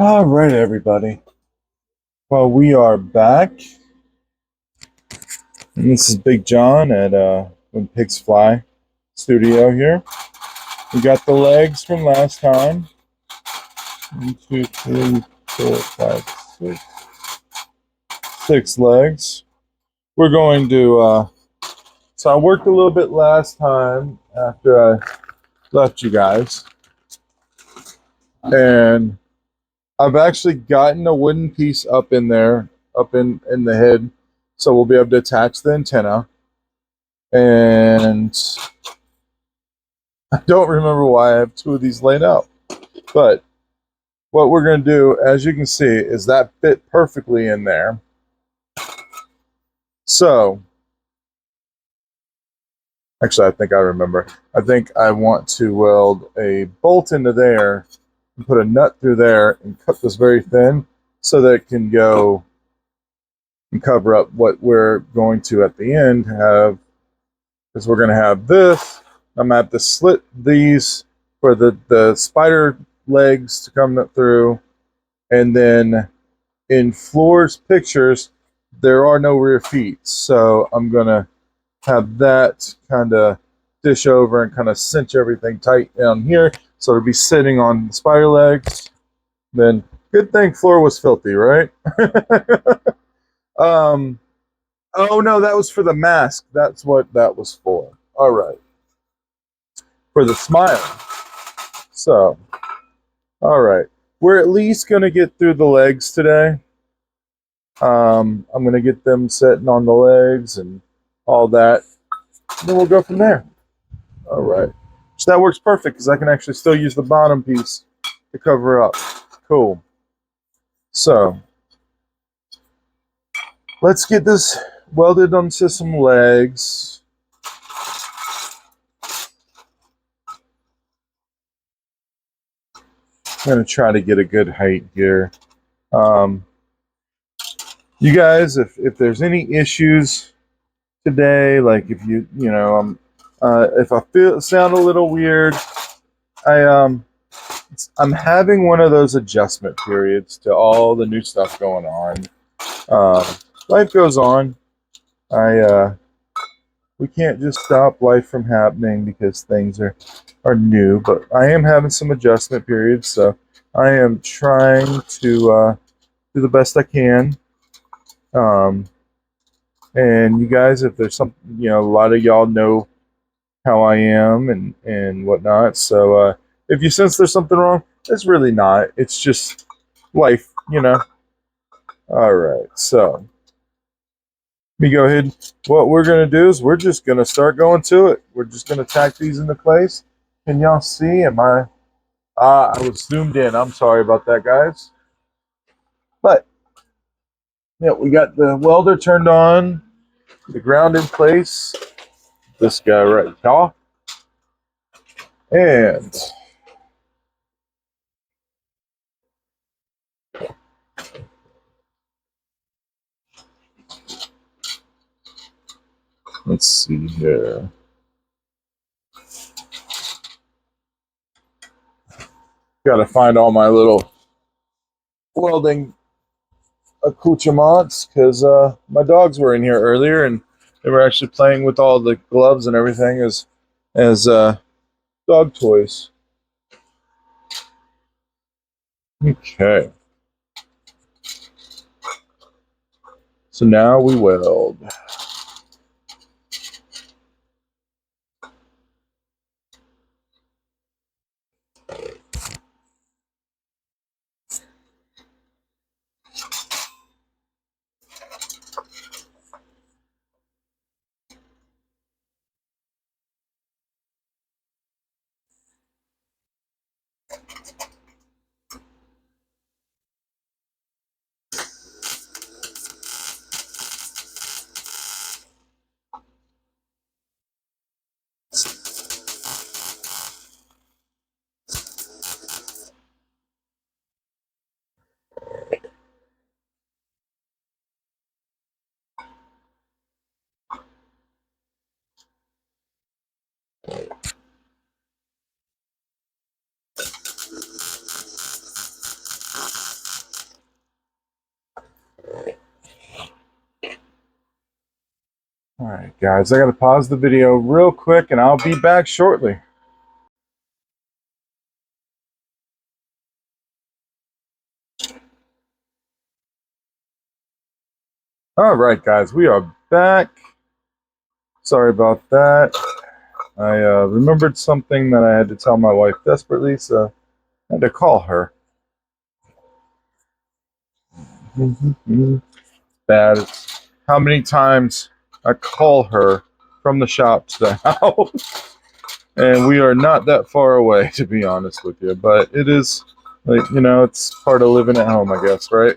All right, everybody. Well, we are back, and this is Big John at When Pigs Fly Studio here. We got the legs from last time. 1, 2, 3, 4, 5, 6. 6 legs. We're going to. So I worked a little bit last time after I left you guys, and I've actually gotten a wooden piece up in there, up in the head, so we'll be able to attach the antenna. And I don't remember why I have two of these laid out. But what we're going to do, as you can see, is that fit perfectly in there. So, actually, I think I remember. I think I want to weld a bolt into there and put a nut through there and cut this very thin so that it can go and cover up what we're going to at the end have, because we're going to have this. I'm going to have to slit these for the spider legs to come through. And then in Floor's pictures, there are no rear feet. So I'm going to have that kind of dish over and kind of cinch everything tight down here. So it'll be sitting on the spider legs. Then good thing Floor was filthy, right? um, oh no, that was for the mask. That's what that was for. All right. For the smile. So, all right. We're at least going to get through the legs today. I'm going to get them sitting on the legs and all that. And then we'll go from there. All right. So that works perfect because I can actually still use the bottom piece to cover up. Cool. So let's get this welded onto some legs. I'm going to try to get a good height here. You guys, if there's any issues today, like if if I sound a little weird, I'm having one of those adjustment periods to all the new stuff going on. Life goes on. We can't just stop life from happening because things are new. But I am having some adjustment periods, so I am trying to do the best I can. And you guys, if there's some, a lot of y'all know how I am and whatnot. So if you sense there's something wrong, it's really not. It's just life. All right, so let me go ahead. What we're gonna do is we're just gonna start going to it. We're just gonna tack these into place. Can y'all see? Am I? I was zoomed in. I'm sorry about that, guys. But yeah, we got the welder turned on, the ground in place. This guy right here, and let's see here. Got to find all my little welding accoutrements because my dogs were in here earlier and they were actually playing with all the gloves and everything as dog toys. Okay. So now we weld. guys, I gotta pause the video real quick and I'll be back shortly. All right, guys, we are back. Sorry about that. I remembered something that I had to tell my wife desperately, so I had to call her. Bad. It's how many times I call her from the shop to the house, and we are not that far away, to be honest with you. But it is, like, you know, it's part of living at home, I guess, right?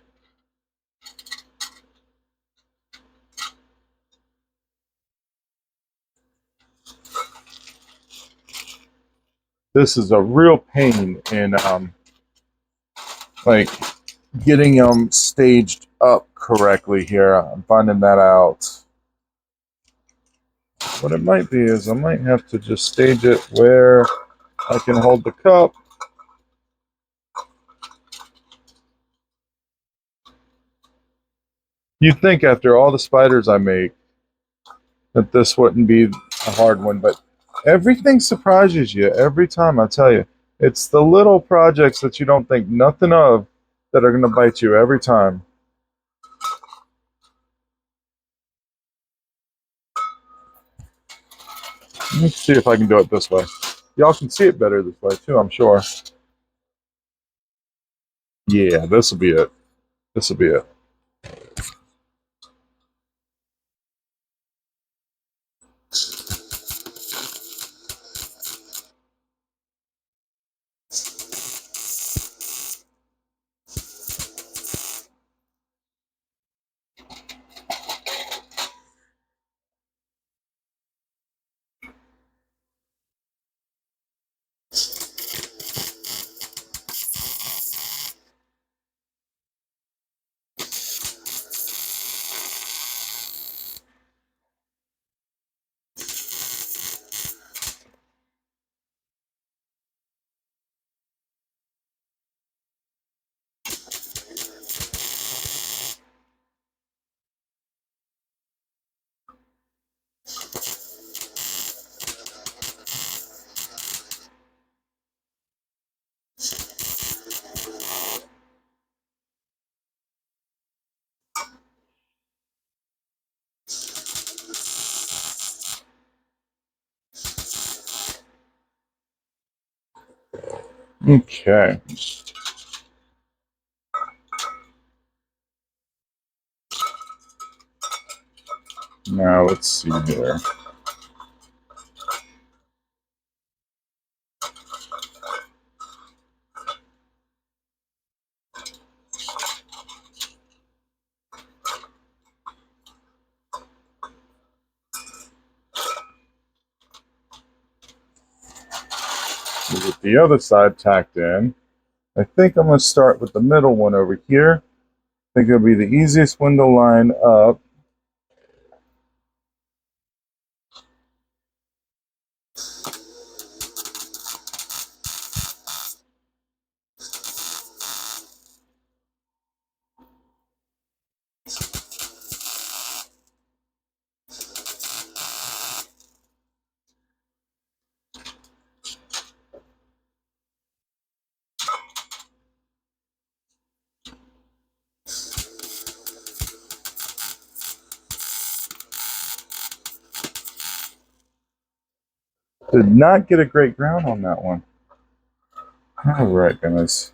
This is a real pain in like getting them staged up correctly here. I'm finding that out. What it might be is I might have to just stage it where I can hold the cup. You'd think after all the spiders I make that this wouldn't be a hard one, but everything surprises you every time, I tell you. It's the little projects that you don't think nothing of that are going to bite you every time. Let me see if I can do it this way. Y'all can see it better this way too, I'm sure. Yeah, this will be it. This will be it. Okay. Now let's see here. We'll get the other side tacked in. I think I'm going to start with the middle one over here. I think it'll be the easiest one to line up. Did not get a great ground on that one. All right, guys.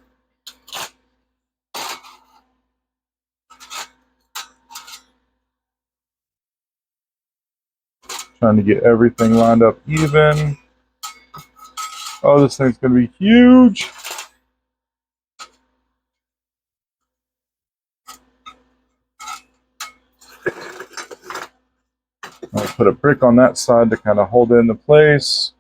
Trying to get everything lined up even. Oh, this thing's going to be huge. I'll put a brick on that side to kind of hold it into place.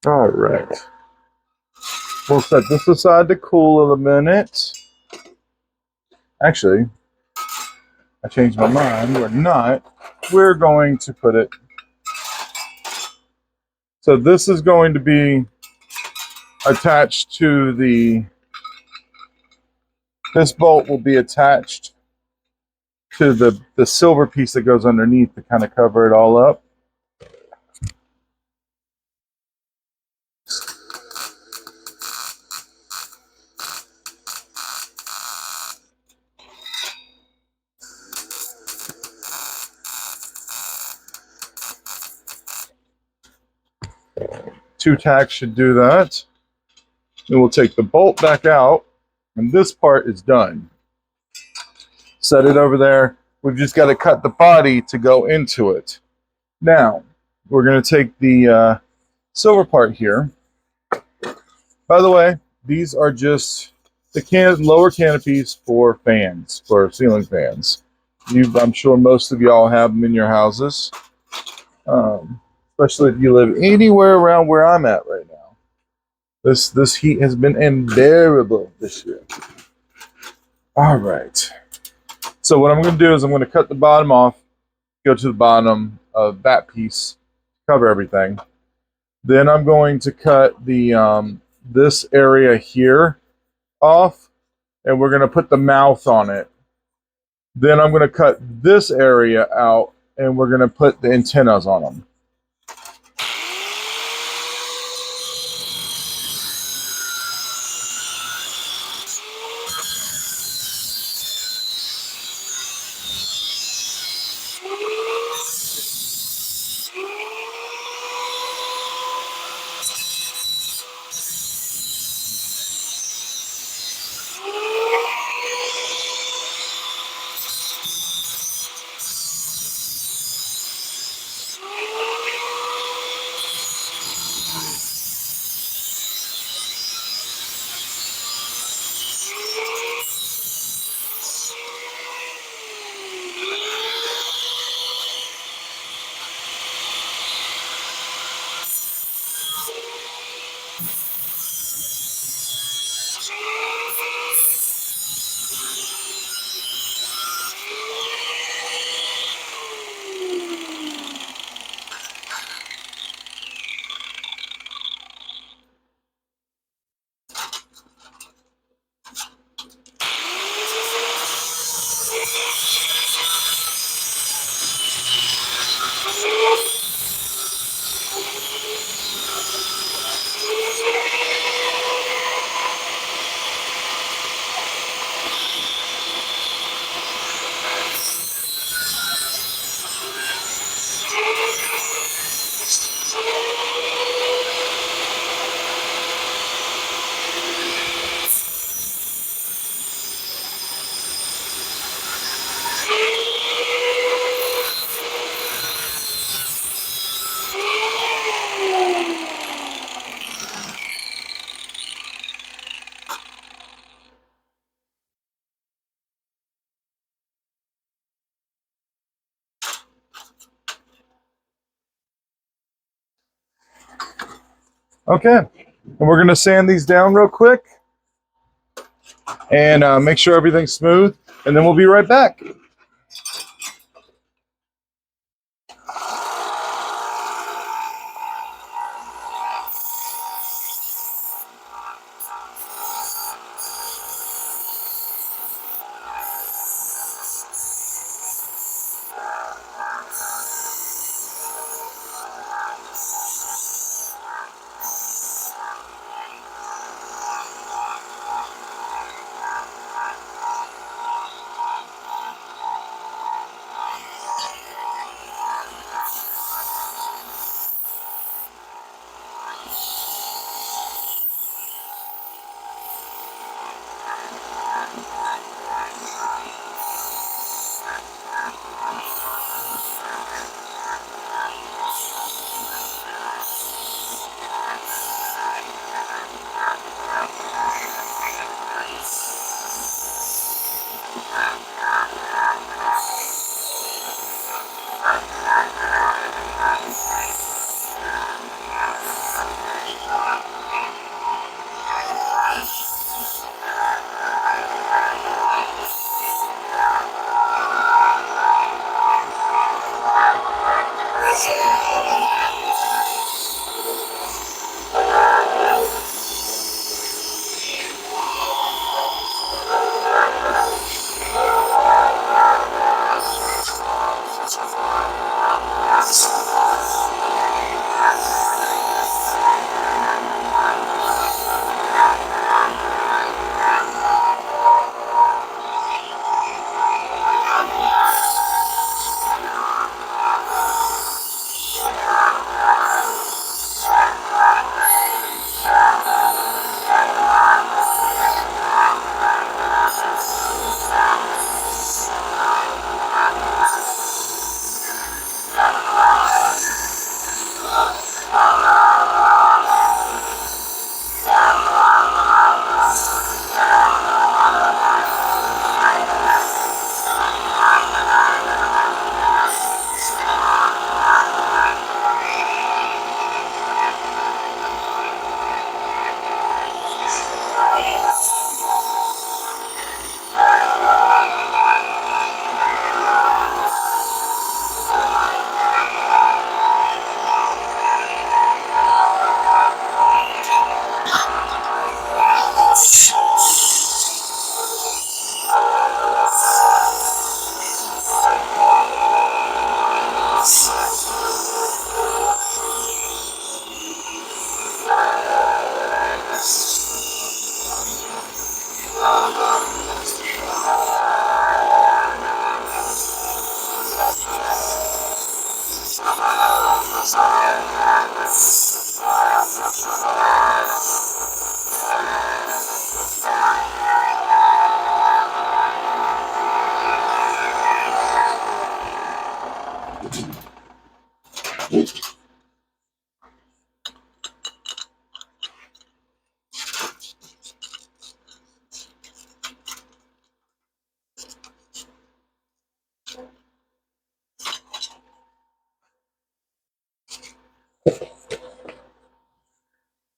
All right. We'll set this aside to cool in a minute. Actually, I changed my mind. We're not. We're going to put it. So this is going to be attached to the. This bolt will be attached to the silver piece that goes underneath to kind of cover it all up. Two tacks should do that. Then we'll take the bolt back out, and this part is done. Set it over there. We've just got to cut the body to go into it. Now, we're going to take the silver part here. By the way, these are just the lower canopies for fans, for ceiling fans. I'm sure most of y'all have them in your houses, especially if you live anywhere around where I'm at right now. This heat has been unbearable this year. All right. So what I'm going to do is I'm going to cut the bottom off, go to the bottom of that piece, cover everything. Then I'm going to cut the this area here off, and we're going to put the mouth on it. Then I'm going to cut this area out, and we're going to put the antennas on them. Okay, and we're going to sand these down real quick and make sure everything's smooth, and then we'll be right back.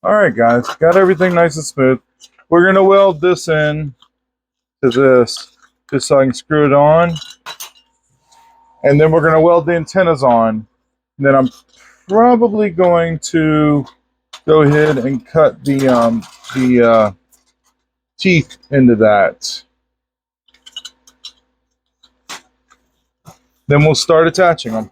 All right, guys, got everything nice and smooth. We're gonna weld this in to this just so I can screw it on, and then we're gonna weld the antennas on. And then I'm probably going to go ahead and cut the teeth into that. Then we'll start attaching them.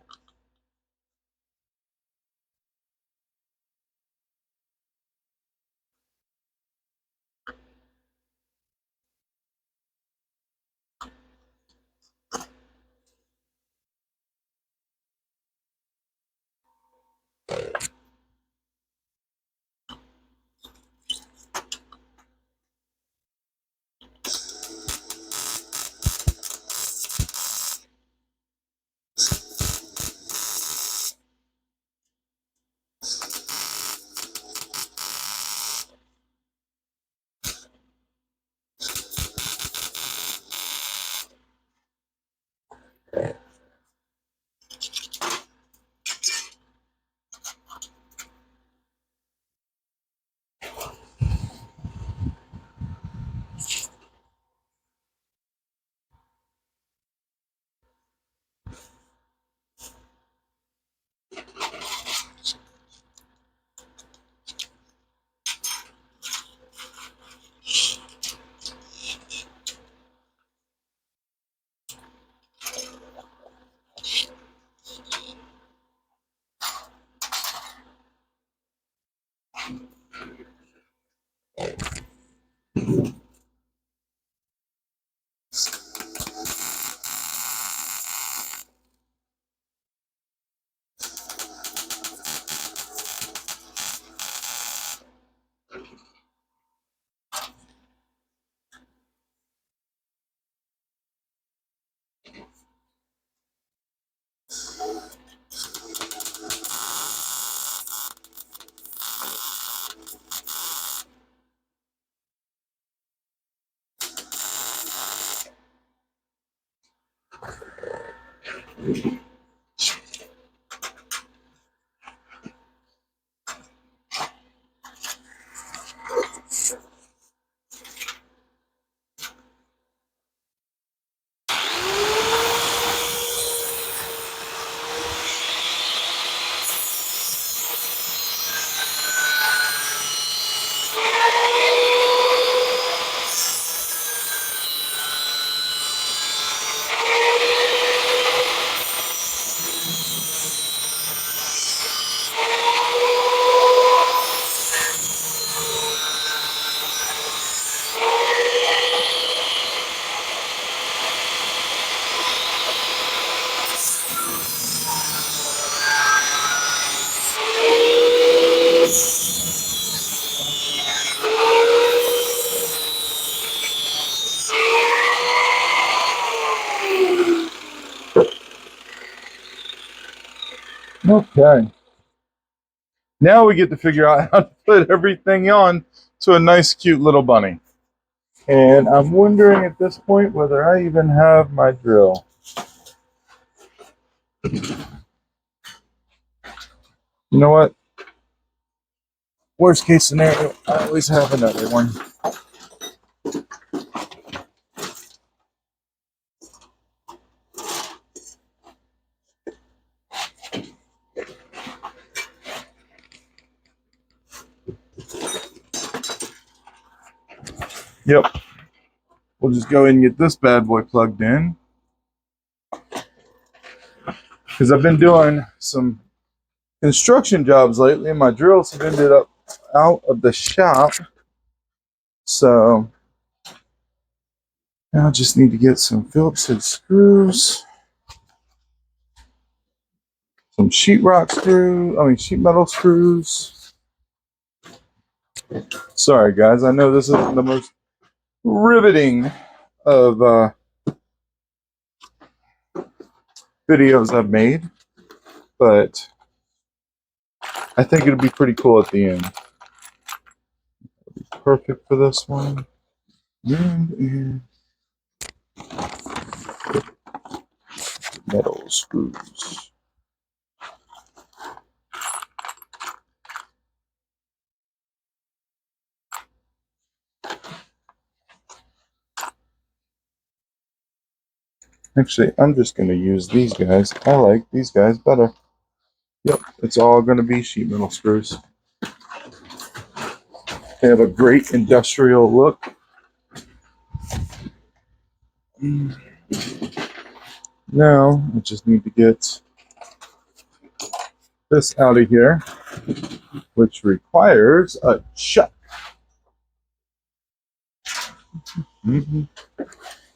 Okay. Now we get to figure out how to put everything on to a nice, cute little bunny. And I'm wondering at this point whether I even have my drill. You know what? Worst case scenario, I always have another one. Yep. We'll just go ahead and get this bad boy plugged in. Because I've been doing some construction jobs lately and my drills have ended up out of the shop. So Now I just need to get some Phillips head screws, some sheet metal screws. Sorry guys, I know this isn't the most riveting of videos I've made, but I think it'll be pretty cool at the end. Perfect for this one. And metal screws. Actually, I'm just going to use these guys. I like these guys better. Yep, it's all going to be sheet metal screws. They have a great industrial look. Now, I just need to get this out of here, which requires a chuck.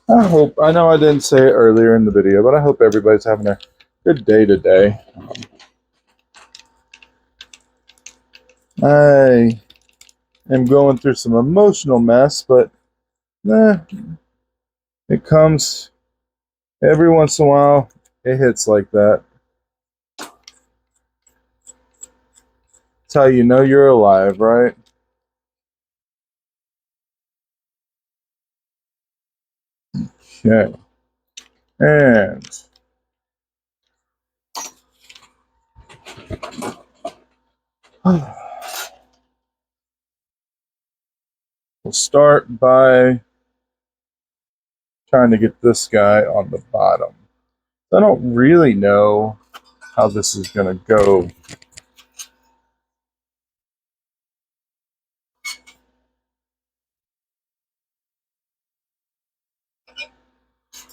I know I didn't say it earlier in the video, but I hope everybody's having a good day today. I am going through some emotional mess, but it comes every once in a while. It hits like that. It's how you know you're alive, right? Okay. And we'll start by trying to get this guy on the bottom. I don't really know how this is going to go.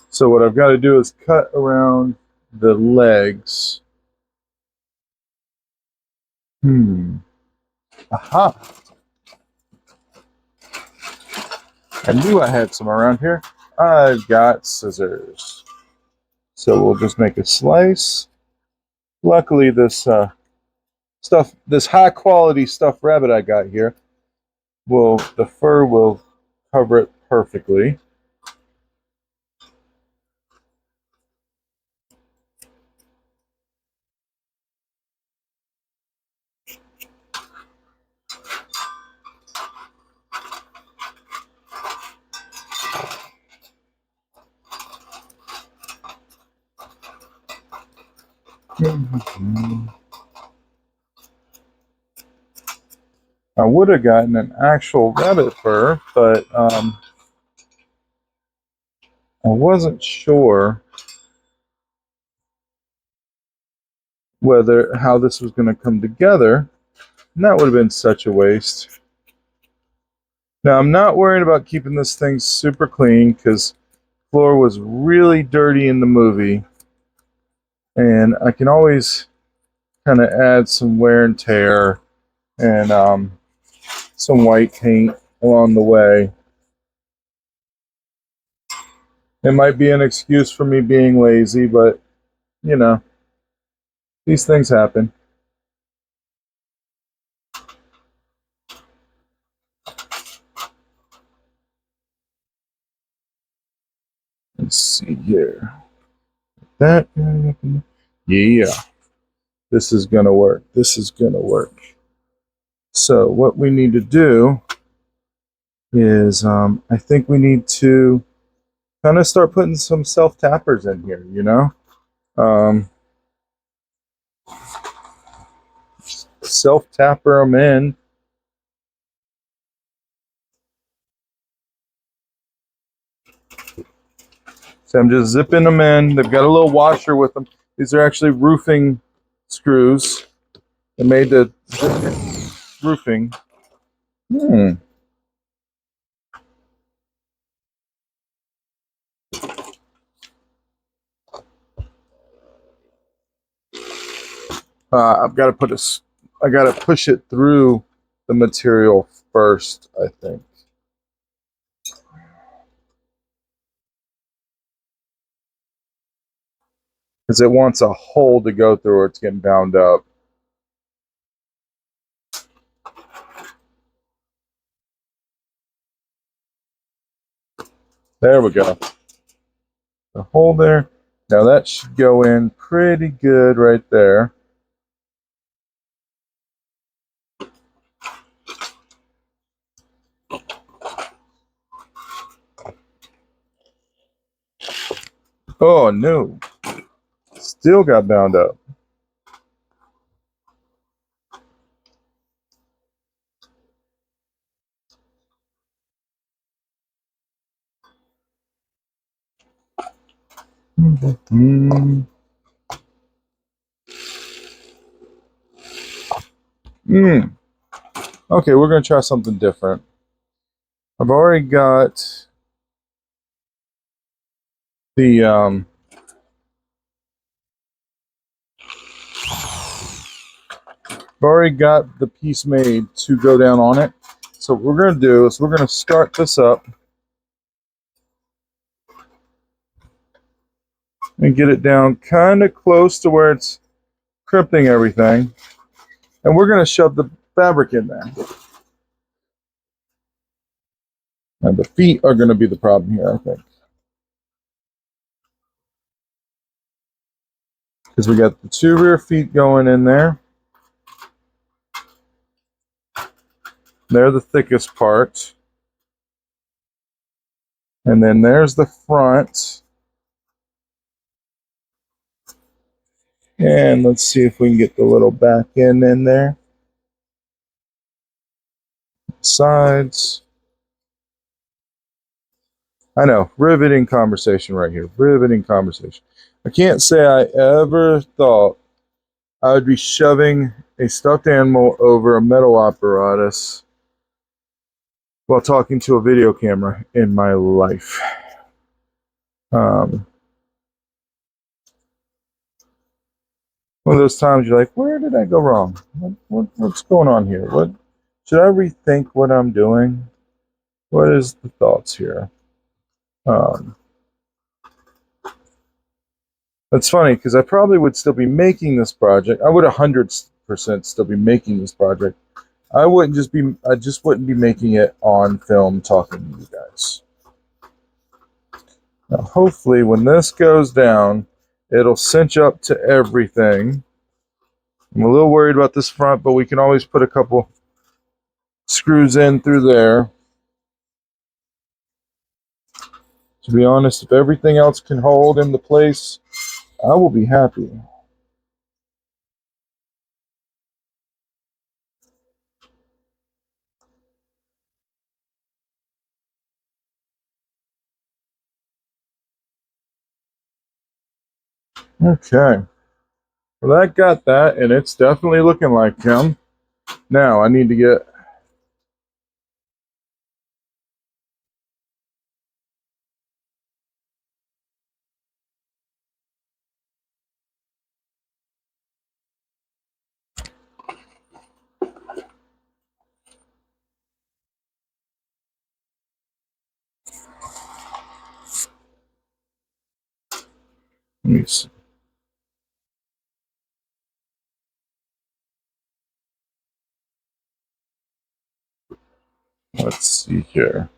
So what I've got to do is cut around the legs. Aha! I knew I had some around here. I've got scissors. So we'll just make a slice. Luckily, this this high quality stuffed rabbit I got here, the fur will cover it perfectly. I would have gotten an actual rabbit fur, but I wasn't sure how this was going to come together, and that would have been such a waste. Now I'm not worried about keeping this thing super clean because the floor was really dirty in the movie, and I can always kind of add some wear and tear and some white paint along the way. It might be an excuse for me being lazy, but you know, these things happen. Let's see here. That, yeah, this is gonna work. This is gonna work. So what we need to do is, I think we need to kind of start putting some self-tappers in here, you know? Self-tapper them in. So I'm just zipping them in. They've got a little washer with them. These are actually roofing screws. They made the roofing. I've got to I got to push it through the material first, I think. because it wants a hole to go through or it's getting bound up. There we go. The hole there. Now that should go in pretty good right there. Oh no, still got bound up. Okay, we're gonna try something different. I've already got the piece made to go down on it. So what we're going to do is we're going to start this up and get it down kind of close to where it's crimping everything. And we're going to shove the fabric in there. And the feet are going to be the problem here, I think. Because we got the 2 rear feet going in there. They're the thickest part. And then there's the front. And let's see if we can get the little back end in there. Sides. I know, riveting conversation right here. Riveting conversation. I can't say I ever thought I would be shoving a stuffed animal over a metal apparatus while talking to a video camera in my life. One of those times you're like, where did I go wrong? What's going on here? What should I rethink what I'm doing? What is the thoughts here? That's funny because I probably would still be making this project. I would 100% still be making this project. I just wouldn't be making it on film talking to you guys. Now, hopefully when this goes down, it'll cinch up to everything. I'm a little worried about this front, but we can always put a couple screws in through there. To be honest, if everything else can hold into place, I will be happy. Okay. Well, that got that, and it's definitely looking like him. Now, I need to get... Let me see. Let's see here.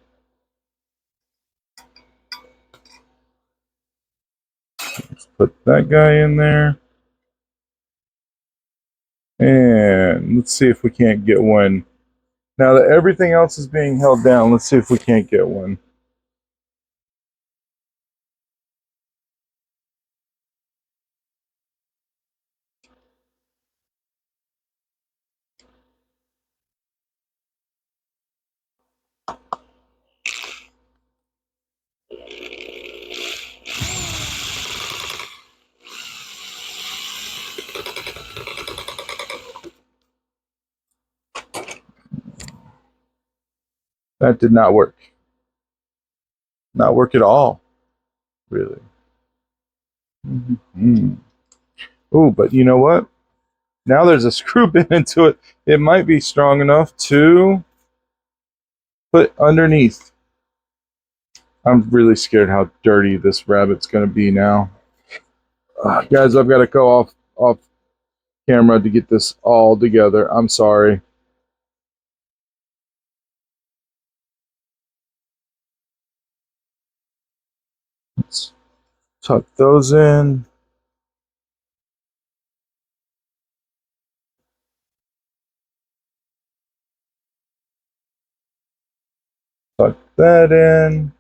Let's put that guy in there. And let's see if we can't get one. Now that everything else is being held down, let's see if we can't get one. That did not work. Not work at all, really. Oh, but you know what? Now there's a screw bit into it. It might be strong enough to put underneath. I'm really scared how dirty this rabbit's going to be now. Guys, I've got to go off camera to get this all together. I'm sorry. Let's tuck those in. Tuck that in.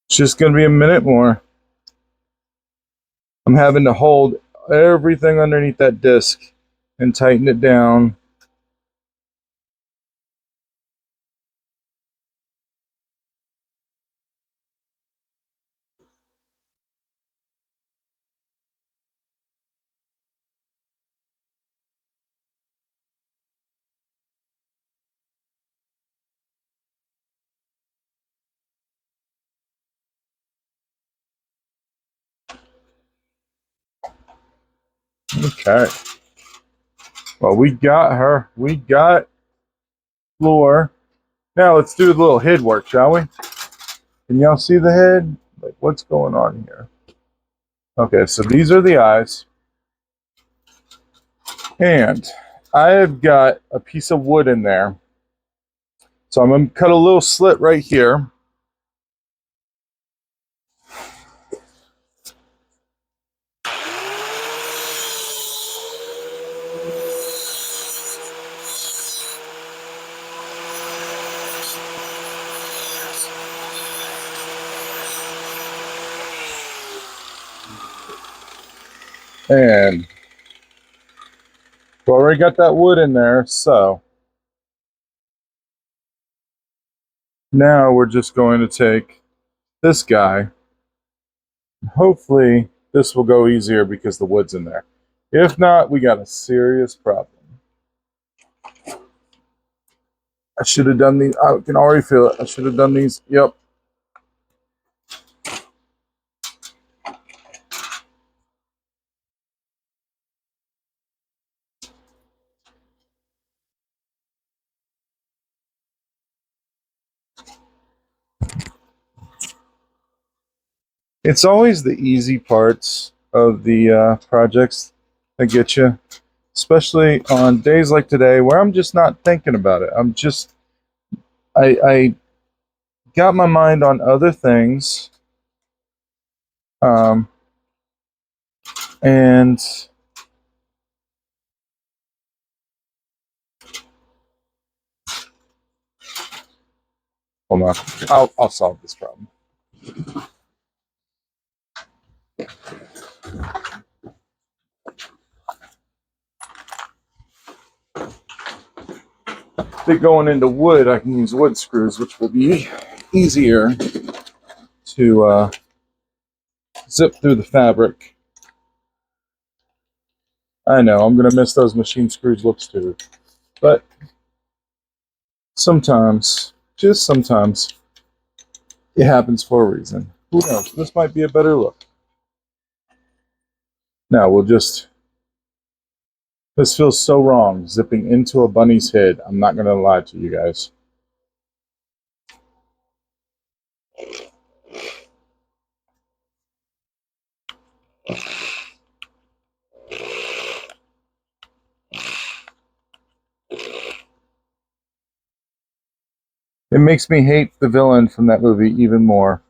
It's just going to be a minute more. I'm having to hold everything underneath that disc and tighten it down. Okay. Well, we got her. We got floor. Now let's do a little head work, shall we? Can y'all see the head? Like, what's going on here? Okay, so these are the eyes. And I have got a piece of wood in there. So I'm going to cut a little slit right here. And we already got that wood in there, so now we're just going to take this guy. Hopefully this will go easier because the wood's in there. If not, we got a serious problem. I should have done these. I can already feel it. I should have done these. Yep. It's always the easy parts of the projects that get you, especially on days like today where I'm just not thinking about it. I got my mind on other things, um, and hold on, I'll solve this problem. If going into wood, I can use wood screws, which will be easier to zip through the fabric. I know I'm gonna miss those machine screws looks too, but sometimes, just sometimes, it happens for a reason. Who knows? This might be a better look. Now we'll just. This feels so wrong, zipping into a bunny's head. I'm not gonna lie to you guys. It makes me hate the villain from that movie even more.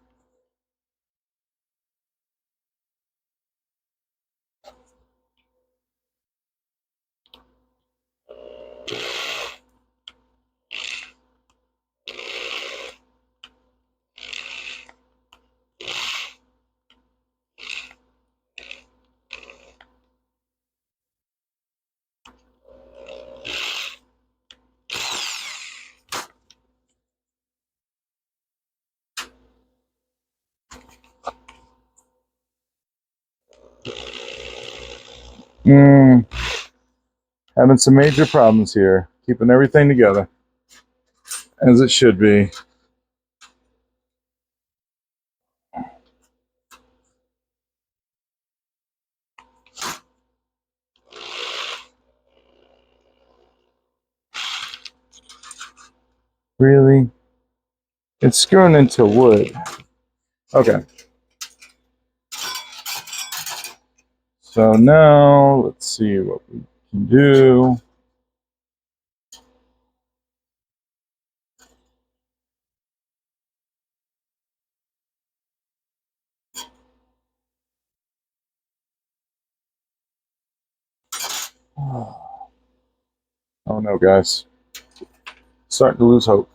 Having some major problems here, keeping everything together as it should be. Really? It's screwing into wood. Okay. So now let's see what we can do. Oh no, guys. Starting to lose hope.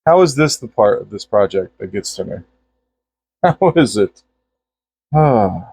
How is this the part of this project that gets to me? How is it? Ah,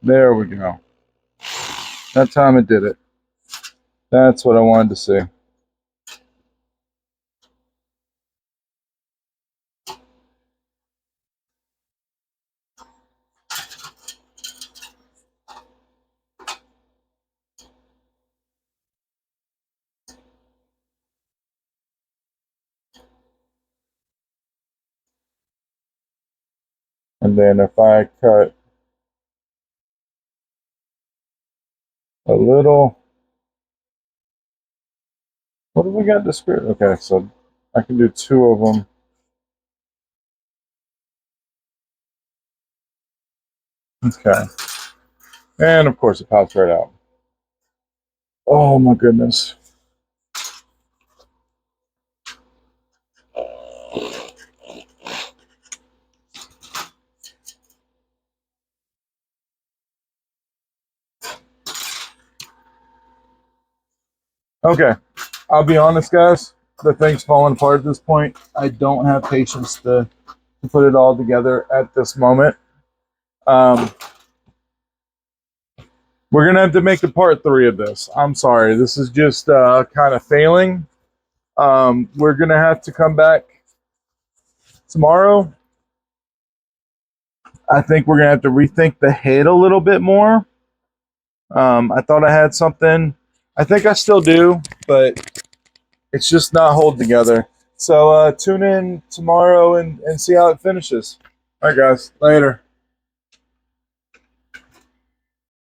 there we go. That time it did it. That's what I wanted to see. And then if I cut a little, what do we got to screw? Okay, so I can do two of them. Okay. And of course it pops right out. Oh my goodness. Okay. I'll be honest, guys. The thing's falling apart at this point. I don't have patience to put it all together at this moment. Um, we're gonna have to make a part 3 of this. I'm sorry. This is just kind of failing. We're gonna have to come back tomorrow. I think we're gonna have to rethink the head a little bit more. I thought I had something. I think I still do, but it's just not holding together. So tune in tomorrow and see how it finishes. All right, guys. Later.